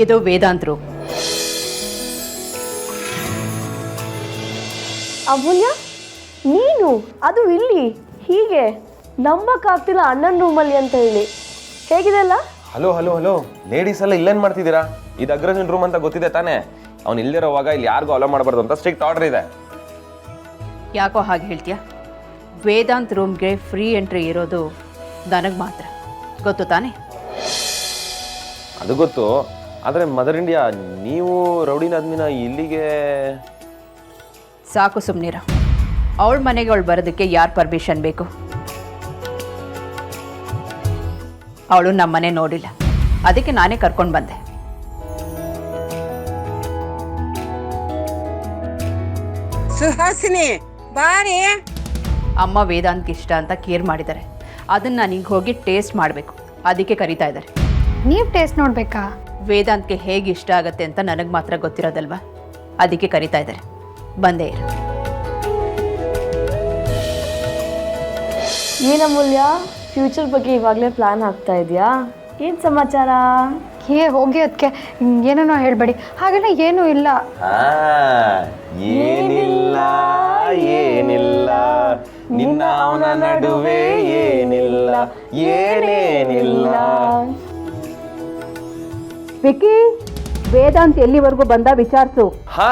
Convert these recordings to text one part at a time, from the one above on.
ಇದು ವೇದಾಂತರು. ಅಮೂಲ್ಯ, ನೀನು ಅದು ಇಲ್ಲಿ ಹೀಗೆ ನಂಬಕ್ಕಾಗ್ತಿಲ್ಲ, ಅಣ್ಣನ ರೂಮಲ್ಲಿ ಅಂತ ಹೇಳಿ. ಹೇಗಿದೆ ಅಲ್ಲ? ಹಲೋ ಹಲೋ ಹಲೋ, ಲೇಡೀಸ್ ಎಲ್ಲ ಇಲ್ಲೇನು ಮಾಡ್ತಿದ್ದೀರಾ? ಇದು ಅಗ್ರಜನ್ ರೂಮ್ ಅಂತ ಗೊತ್ತಿದೆ ತಾನೇ? ಅವ್ನು ಇಲ್ದಿರೋವಾಗ ಇಲ್ಲಿ ಯಾರಿಗೂ ಅಲೋ ಮಾಡಬಾರ್ದು ಅಂತ ಸ್ಟ್ರಿಕ್ಟ್ ಆರ್ಡರ್ ಇದೆ. ಯಾಕೋ ಹಾಗೆ ಹೇಳ್ತೀಯ? ವೇದಾಂತ್ ರೂಮ್ಗೆ ಫ್ರೀ ಎಂಟ್ರಿ ಇರೋದು ನನಗೆ ಮಾತ್ರ, ಗೊತ್ತು ತಾನೇ? ಅದು ಗೊತ್ತು, ಆದರೆ ಮದರ್ ಇಂಡಿಯಾ, ನೀವು ರೌಡಿನ ಆದ್ಮಿನ ಇಲ್ಲಿಗೆ ಸಾಕು ಸುಮ್ಮನಿರ. ಅವಳ ಮನೆಗೆ ಅವಳು ಬರೋದಕ್ಕೆ ಯಾರು ಪರ್ಮಿಷನ್ ಬೇಕು? ಅವಳು ನಮ್ಮನೆ ನೋಡಿಲ್ಲ, ಅದಕ್ಕೆ ನಾನೇ ಕರ್ಕೊಂಡು ಬಂದೆ. ಸುಹಾಸಿನಿ ಬಾರಿ. ಅಮ್ಮ ವೇದಾಂತ್ಗೆ ಇಷ್ಟ ಅಂತ ಕೇರ್ ಮಾಡಿದ್ದಾರೆ, ಅದನ್ನು ನಾನೀಗ ಹೋಗಿ ಟೇಸ್ಟ್ ಮಾಡಬೇಕು, ಅದಕ್ಕೆ ಕರೀತಾ ಇದ್ದಾರೆ. ನೀವು ಟೇಸ್ಟ್ ನೋಡ್ಬೇಕಾ? ವೇದಾಂತ್ಗೆ ಹೇಗೆ ಇಷ್ಟ ಆಗತ್ತೆ ಅಂತ ನನಗೆ ಮಾತ್ರ ಗೊತ್ತಿರೋದಲ್ವಾ, ಅದಕ್ಕೆ ಕರೀತಾ ಇದ್ದಾರೆ. ಬಂದೇ ಇರು. ಏನಮೂಲ್ಯ, ಫ್ಯೂಚರ್ ಬಗ್ಗೆ ಇವಾಗಲೇ ಪ್ಲಾನ್ ಆಗ್ತಾ ಇದೆಯಾ? ಏನು ಸಮಾಚಾರ? ಹೋಗಿ ಅದಕ್ಕೆ ಏನೇನೋ ಹೇಳಬೇಡಿ. ಹಾಗೆಲ್ಲ ಏನೂ ಇಲ್ಲ. ಏನಿಲ್ಲ ಏನಿಲ್ಲ, ನಿನ್ನ ಅವನ ನಡುವೆ ಏನಿಲ್ಲ, ಏನೇನಿಲ್ಲ. ವಿಕಿ, ವೇದಾಂತ್ ಎಲ್ಲಿವರೆಗೂ ಬಂದ ವಿಚಾರಿಸು. ಹಾ,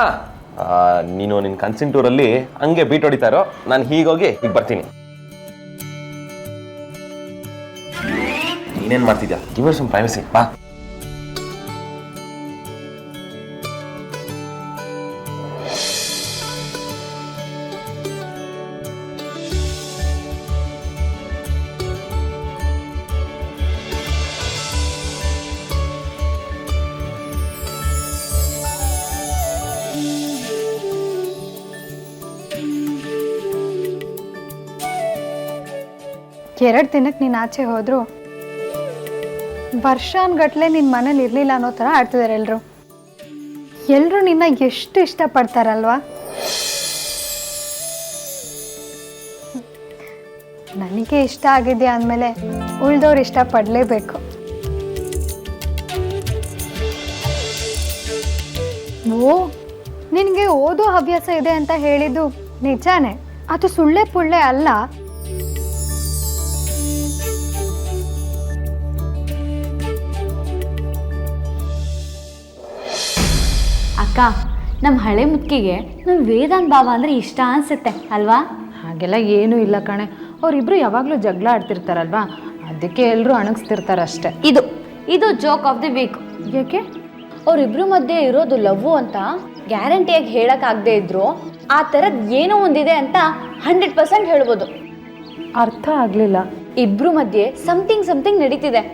ನೀನು ನಿನ್ನ ಕನ್ಸಿನ್ ಟೂರಲ್ಲಿ ಹಂಗೆ ಬೀಟ್ ಹೊಡಿತಾರೋ, ನಾನು ಹೀಗೋಗಿ ಈಗ ಬರ್ತೀನಿ. ನೀನೇನು ಮಾಡ್ತಿದ್ಯಾ? Give her some privacy. ಬಾ. ಎರಡು ದಿನಕ್ಕೆ ನೀನು ಆಚೆ ಹೋದ್ರು ವರ್ಷಾನ್ಗಟ್ಲೆ ನಿನ್ನ ಮನೇಲಿ ಇರಲಿಲ್ಲ ಅನ್ನೋ ಥರ ಆಡ್ತಿದ್ದಾರೆ ಎಲ್ಲರೂ. ಎಲ್ಲರೂ ನಿನ್ನ ಎಷ್ಟು ಇಷ್ಟಪಡ್ತಾರಲ್ವಾ? ನನಗೆ ಇಷ್ಟ ಆಗಿದೆಯಾ ಅಂದಮೇಲೆ ಉಳ್ದವ್ರು ಇಷ್ಟಪಡಲೇಬೇಕು. ಓ, ನಿನಗೆ ಓದೋ ಹವ್ಯಾಸ ಇದೆ ಅಂತ ಹೇಳಿದ್ದು ನಿಜಾನೇ, ಅದು ಸುಳ್ಳೆ ಪುಳ್ಳೆ ಅಲ್ಲ. ಅಕ್ಕ, ನಮ್ಮ ಹಳೆ ಮುತ್ತಿಗೆ ನಮ್ಮ ವೇದಾಂತ್ ಬಾವ ಅಂದರೆ ಇಷ್ಟ ಅನಿಸುತ್ತೆ ಅಲ್ವಾ? ಹಾಗೆಲ್ಲ ಏನೂ ಇಲ್ಲ ಕಣೆ, ಅವರಿಬ್ರು ಯಾವಾಗಲೂ ಜಗಳ ಆಡ್ತಿರ್ತಾರಲ್ವಾ, ಅದಕ್ಕೆ ಎಲ್ಲರೂ ಅಣಗಿಸ್ತಿರ್ತಾರಷ್ಟೆ. ಇದು ಜೋಕ್ ಆಫ್ ದಿ ವೀಕ್. ಯಾಕೆ? ಅವರಿಬ್ರು ಮಧ್ಯೆ ಇರೋದು ಲವ್ ಅಂತ ಗ್ಯಾರಂಟಿಯಾಗಿ ಹೇಳೋಕ್ಕಾಗದೇ ಇದ್ರು ಆ ಥರದ್ದು ಏನೋ ಒಂದಿದೆ ಅಂತ 100% ಹೇಳ್ಬೋದು. ಅರ್ಥ ಆಗಲಿಲ್ಲ. ಇಬ್ರು ಮಧ್ಯೆ ಸಮಥಿಂಗ್ ನಡೀತಿದೆ.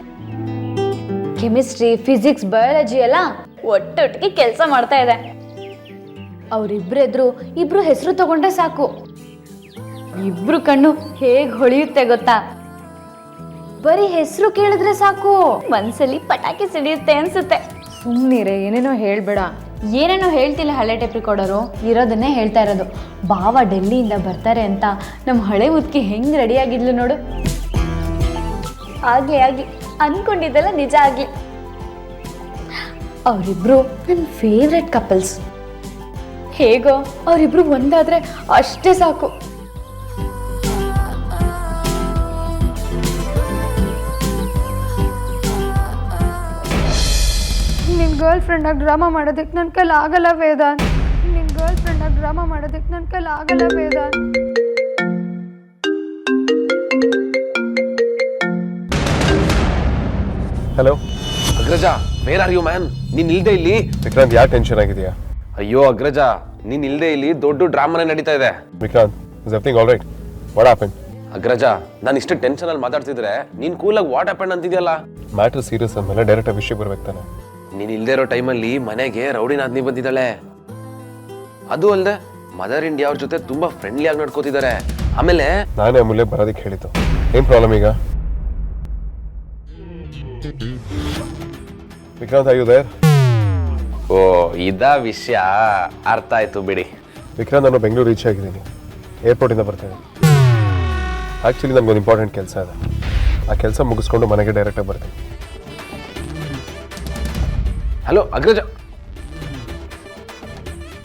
ಕೆಮಿಸ್ಟ್ರಿ, ಫಿಸಿಕ್ಸ್, ಬಯಾಲಜಿ ಎಲ್ಲ ಒಟ್ಟೊಟ್ಟಿಗೆ ಕೆಲಸ ಮಾಡ್ತಾ ಇದೆ. ಅವರಿಬ್ರೆದ್ರು ಇಬ್ರು ಹೆಸರು ತಗೊಂಡ್ರೆ ಸಾಕು, ಇಬ್ರು ಕಣ್ಣು ಹೇಗೆ ಹೊಳೆಯುತ್ತೆ ಗೊತ್ತಾ? ಬರೀ ಹೆಸರು ಕೇಳಿದ್ರೆ ಸಾಕು ಮನ್ಸಲ್ಲಿ ಪಟಾಕಿ ಸಿಡಿಯುತ್ತೆ ಅನ್ಸುತ್ತೆ. ಸುಮ್ಮನಿರೆ, ಏನೇನೋ ಹೇಳ್ಬೇಡ. ಏನೇನೋ ಹೇಳ್ತಿಲ್ಲ, ಹಳೆ ಟೇಪ್ ರೆಕಾರ್ಡರು ಇರೋದನ್ನೇ ಹೇಳ್ತಾ ಇರೋದು. ಬಾವ ಡೆಲ್ಲಿಯಿಂದ ಬರ್ತಾರೆ ಅಂತ ನಮ್ಮ ಹಳೆ ಮುದ್ಕಿ ಹೆಂಗೆ ರೆಡಿಯಾಗಿದ್ಲು ನೋಡು. ಆಗ್ಲಿ ಅನ್ಕೊಂಡಿದ್ದೆಲ್ಲ ನಿಜ ಆಗ್ಲಿ. ಅವರಿಬ್ರು ನನ್ನ ಫೇವ್ರೆಟ್ ಕಪಲ್ಸ್. ಹೇಗೋ ಅವರಿಬ್ರು ಒಂದಾದ್ರೆ ಅಷ್ಟೇ ಸಾಕು. ನಿನ್ನ ಗರ್ಲ್ ಫ್ರೆಂಡಾಗಿ ಡ್ರಾಮಾ ಮಾಡೋದಕ್ಕೆ ನನ್ನ ಕೈಲಿ ಆಗಲ್ಲ ವೇದಾಂತ್. ನಿನ್ನ ಗರ್ಲ್ ಫ್ರೆಂಡಾಗಿ ಡ್ರಾಮಾ ಮಾಡೋದಕ್ಕೆ ನನ್ನ ಕೈಲಿ ಆಗಲ್ಲ Vedant. Hello Agraja, where are you man? ನೀನ್ ಇಲ್ದೆ ಇಲ್ಲಿ? ವಿಕ್ರಾಂತ್, ಯಾಕೆ ಟೆನ್ಷನ್ ಆಗಿದೆಯಾ? ಅಯ್ಯೋ ಅಗ್ರಜ, ನೀನ್ ಇಲ್ದೆ ಇಲ್ಲಿ ದೊಡ್ಡ ಡ್ರಾಮಾನೇ ನಡೀತಾ ಇದೆ. Vikrant, is everything all right? What happen? Agraja, ನಾನು ಇಷ್ಟು ಟೆನ್ಷನ್ ಅಲ್ಲಿ ಮಾತಾಡ್ತಿದ್ರೆ ನೀನ್ ಕೂಲಾಗಿ ವಾಟ್ ಹ್ಯಾಪನ್ ಅಂತಿದ್ಯಲ್ಲ. ಮ್ಯಾಟರ್ ಸೀರಿಯಸ್ ಅಂದಮೇಲೆ ಡೈರೆಕ್ಟ್ ವಿಷಯ ಬರ್ಬೇಕು ತಾನೆ. ನೀನ್ ಇಲ್ದೇ ಇರೋ ಟೈಮಲ್ಲಿ ಮನೆಗೆ ರೌಡಿನಾದ್ನಿ ಬಂದಿದ್ದಾಳೆ. ಅದು ಅಲ್ಲದೆ ಮದರ್ ಇಂಡಿಯಾ ಅವ್ರ ಜೊತೆ ತುಂಬಾ ಫ್ರೆಂಡ್ಲಿ ಆಗಿ ನಡ್ಕೋತಿದ್ದಾರೆ. ಆಮೇಲೆ ನಾನೇ ಅಮೂಲ್ಯ ಬರೋದಕ್ಕೆ ಹೇಳಿದ್ದು. ಏನ್ ಪ್ರಾಬ್ಲಮ್ ಈಗ? Vikrant, are you there? ಓ, ಇದ ವಿಷಯ, ಅರ್ಥ ಆಯ್ತು ಬಿಡಿ. ವಿಕ್ರಾಂತ್, ನಾನು ಬೆಂಗಳೂರು ರೀಚ್ ಆಗಿದ್ದೀನಿ, ಏರ್ಪೋರ್ಟಿಂದ ಬರ್ತೇನೆ. ಆ್ಯಕ್ಚುಲಿ ನನಗೊಂದು ಇಂಪಾರ್ಟೆಂಟ್ ಕೆಲಸ ಇದೆ, ಆ ಕೆಲಸ ಮುಗಿಸ್ಕೊಂಡು ಮನೆಗೆ ಡೈರೆಕ್ಟಾಗಿ ಬರ್ತೀನಿ. ಹಲೋ ಅಗ್ರಜ,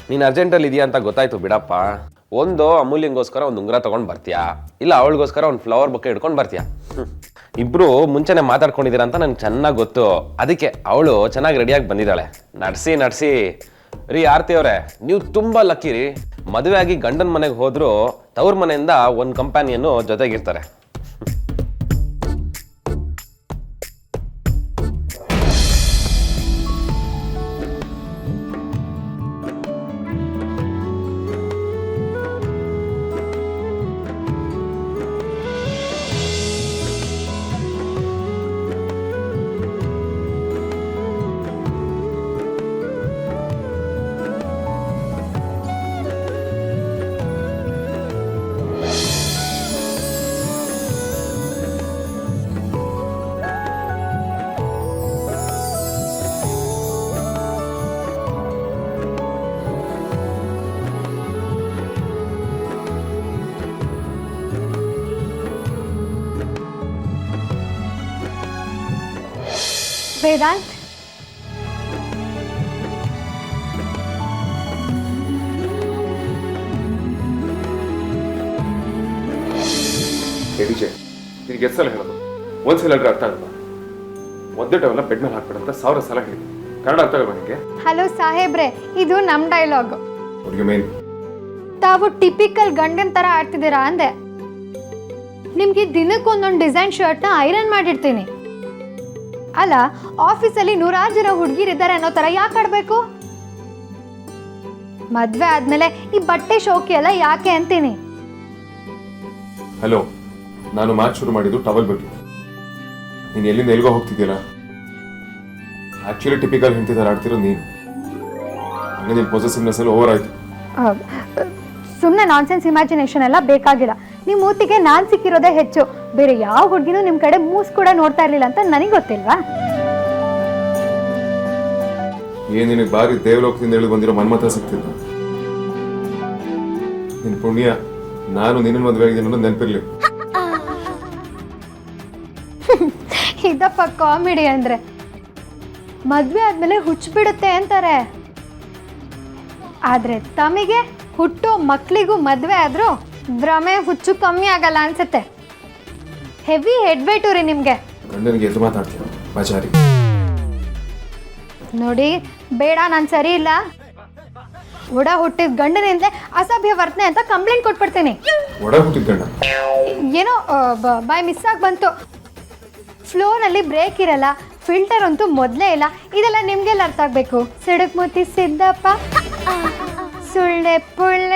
ನೀನು ಅರ್ಜೆಂಟಲ್ಲಿ ಇದೆಯಾ ಅಂತ ಗೊತ್ತಾಯ್ತು ಬಿಡಪ್ಪ. ಒಂದು ಅಮೂಲ್ಯಂಗೋಸ್ಕರ ಒಂದು ಉಂಗುರ ತೊಗೊಂಡು ಬರ್ತೀಯಾ, ಇಲ್ಲ ಅವಳಿಗೋಸ್ಕರ ಒಂದು ಫ್ಲವರ್ ಬೊಕ್ಕೆ ಹಿಡ್ಕೊಂಡು ಬರ್ತೀಯಾ. ಇಬ್ರು ಮುಂಚೆನೆ ಮಾತಾಡ್ಕೊಂಡಿದ್ದೀರಾ ಅಂತ ನನಗೆ ಚೆನ್ನಾಗಿ ಗೊತ್ತು. ಅದಕ್ಕೆ ಅವಳು ಚೆನ್ನಾಗಿ ರೆಡಿಯಾಗಿ ಬಂದಿದ್ದಾಳೆ. ನಡ್ಸಿ ರೀ ಆರ್ತಿ ಅವರೇ, ನೀವು ತುಂಬ ಲಕ್ಕಿ ರೀ. ಮದುವೆ ಆಗಿ ಗಂಡನ ಮನೆಗೆ ಹೋದ್ರು ತವ್ರ ಮನೆಯಿಂದ ಒಂದು ಕಂಪ್ಯಾನಿಯನ್ನು ಜೊತೆಗಿರ್ತಾರೆ. ವೇದಾಂತ್, ಟೀಚೆ ನಿನಗೆ ಎಷ್ಟು ಸಲ ಹೇಳೋದು? ಒಂದ್ಸಲ ಹೇಳಿದ್ರೆ ಅರ್ಥ ಆಗಲ್ಲ. ಒಂದೇ ಟೈಮಲ್ಲ ಬೆಡ್ ಮೇಲೆ ಹಾಕ್ಬೇಡ ಅಂತ 1000 ಸಲ ಹೇಳಿದೆ. ಕನ್ನಡ ಅರ್ಥ ಆಗಲ್ಲ ನನಗೆ. ಹಲೋ ಸಾಹೇಬ್ರೆ, ಇದು ನಮ್ಮ ಡೈಲಾಗ್. ಮೇನ್ ತಾವು ಟಿಪಿಕಲ್ ಗಂಡನ ಥರ ಆಡ್ತಿದ್ದೀರಾ ಅಂದೆ. ನಿಮಗೆ ದಿನಕ್ಕೊಂದೊಂದು ಡಿಸೈನ್ ಶರ್ಟ್ನ ಐರನ್ ಮಾಡಿರ್ತೀನಿ. ಅಲ್ಲ, ಆಫೀಸಲ್ಲಿ 100 ಜನ ಹುಡುಗಿರಿದ್ದಾರೆ ಅನ್ನೋ ಥರ ಯಾಕೆ ಆಡಬೇಕು? ಮದುವೆ ಆದಮೇಲೆ ಈ ಬಟ್ಟೆ ಶೋಕಿ ಎಲ್ಲ ಯಾಕೆ ಅಂತೀನಿ. ಹಲೋ, ನಾನು ಮ್ಯಾಚ್ ಶುರು ಮಾಡಿದ್ದು ಟವಲ್ ಬಗ್ಗೆ. ನೀನು ಎಲ್ಲಿಂದ ಎಲ್ಗೋ ಹೋಗ್ತಿದ್ದೀರಾ? ಆಕ್ಚುಲಿ ಟಿಪಿಕಲ್ ಹೆಂಡತಿ ಆಡ್ತಿರೋ ನೀನು. ಹಂಗೆ ನಿನ್ನ ಪೊಸೆಸಿವ್ನೆಸ್ ಎಲ್ಲ ಓವರ್ ಆಯ್ತು. ಸುಮ್ಮನೆ ನಾನ್ಸೆನ್ಸ್ ಇಮ್ಯಾಜಿನೇಷನ್ ಎಲ್ಲ ಬೇಕಾಗಿಲ್ಲ. ನಿಮ್ಮ ಮೂತಿಗೆ ನಾನು ಸಿಕ್ಕಿರೋದೇ ಹೆಚ್ಚು. ಬೇರೆ ಯಾವ ಹುಡುಗಿನೂ ನಿಮ್ಮ ಕಡೆ ಮೂಸ್ ಕೂಡ ನೋಡ್ತಾ ಇರಲಿಲ್ಲ ಅಂತ ನನಗೆ ಗೊತ್ತಿಲ್ವಾ? ಏನ್ ನಿನಗೆ ಬಾರಿ ದೇವಲೋಕದಿಂದ ಹೇಳಿ ಬಂದಿರೋ ಮನ್ಮಥ ಸಿಗ್ತಿದ್ದ. ನಿನ್ ಪುಣ್ಯ ನಾನು ನಿನ್ನ ಮದುವೆ ಆಗಿದ್ದೀನಿ ಅನ್ನೋದು ನೆನಪಿರ್ಲಿ. ಇದಪ್ಪ ಕಾಮಿಡಿ ಅಂದ್ರೆ. ಮದ್ವೆ ಆದ್ಮೇಲೆ ಹುಚ್ಚು ಬಿಡುತ್ತೆ ಅಂತಾರೆ. ಆದ್ರೆ ತಮಗೆ ಹುಟ್ಟೋ ಮಕ್ಕಳಿಗೂ ಮದ್ವೆ ಆದ್ರೂ ಭ್ರಮೆ ಹುಚ್ಚು ಕಮ್ಮಿ ಆಗಲ್ಲ ಅನ್ಸುತ್ತೆ. ಹೆವಿ ಹೆಡ್ ವೇಟು ರೀ ನಿಮ್ಗೆ. ಗಂಡನಿಗೆ ಎದುರು ಮಾತಾಡ್ತೀಯ ಬಾಜಾರಿ. ನೋಡಿ, ಬೇಡ, ನಾನು ಸರಿ ಇಲ್ಲ. ಒಡ ಹುಟ್ಟಿದ ಗಂಡನಿಂದಲೇ ಅಸಭ್ಯ ವರ್ತನೆ ಅಂತ ಕಂಪ್ಲೇಂಟ್ ಕೊಟ್ಬಿಡ್ತೀನಿ. ಒಡ ಹುಟ್ಟಿದ ಗಂಡ ಏನೋ ಬಾಯ್ ಮಿಸ್ ಆಗಿ ಬಂತು. ಫ್ಲೋನಲ್ಲಿ ಬ್ರೇಕ್ ಇರಲ್ಲ, ಫಿಲ್ಟರ್ ಅಂತೂ ಮೊದಲೇ ಇಲ್ಲ. ಇದೆಲ್ಲ ನಿಮ್ಗೆಲ್ಲ ಅರ್ಥ ಆಗ್ಬೇಕು. ಸಿಡುಕ್ ಮುತ್ತಿ ಸಿದ್ದಪ್ಪ, ಸುಳ್ಳೆ ಪುಳ್ಳೆ